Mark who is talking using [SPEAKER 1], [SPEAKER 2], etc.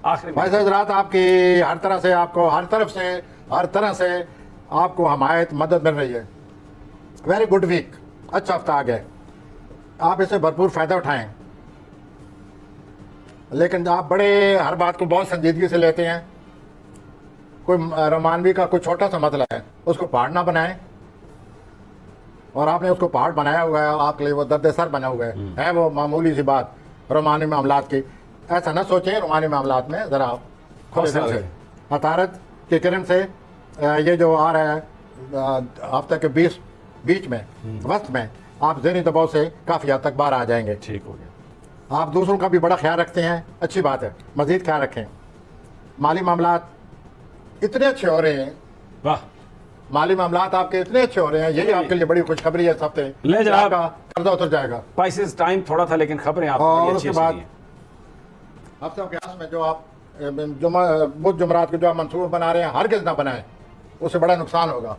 [SPEAKER 1] आखिर में
[SPEAKER 2] भाई साहब रात आपकी हर तरह से आपको हर तरह से आपको हमायत मदद मिल रही है। वेरी गुड वीक, अच्छा हफ्ता आ गया, आप इसे भरपूर फायदा उठाएं। लेकिन आप बड़े हर बात को बहुत संजीदगी से लेते हैं। कोई रोमानवी का कोई छोटा सा मसला है, उसको पहाड़ ना बनाएं, और आपने उसको पहाड़ बनाया हुआ है, आपके लिए वो दर्द सर बना हुआ है वो मामूली सी बात रोमानी मामलात की। ऐसा ना सोचें, रोमानी मामलात में ज़रा खुले दिल से, अतारत की किरण से ये जो आ रहा है हफ्ते के बीच में वक्त में आप ज़हनी दबाव से काफ़ी हद तक बाहर आ जाएंगे।
[SPEAKER 1] ठीक हो गया।
[SPEAKER 2] आप दूसरों का भी बड़ा ख्याल रखते हैं, अच्छी बात है, मज़ीद ख्याल रखें। माली मामलात इतने अच्छे हो रहे हैं,
[SPEAKER 1] वाह,
[SPEAKER 2] माली मामलात आपके इतने अच्छे हो रहे हैं, यही आपके लिए बड़ी खुशखबरी है। इस हफ्ते
[SPEAKER 1] ले जनाब,
[SPEAKER 2] आपका कर्जा उतर जाएगा।
[SPEAKER 1] स्पाइसेस टाइम थोड़ा था, लेकिन खबरें आपको
[SPEAKER 2] और
[SPEAKER 1] बड़ी
[SPEAKER 2] उसके
[SPEAKER 1] अच्छी
[SPEAKER 2] बाद
[SPEAKER 1] सुनी हैं।
[SPEAKER 2] हफ्ते के आखिर में जो आप बुध जुमरात के जो आप मंसूब बना रहे हैं, हरगिज़ ना बनाएं, उससे बड़ा नुकसान होगा।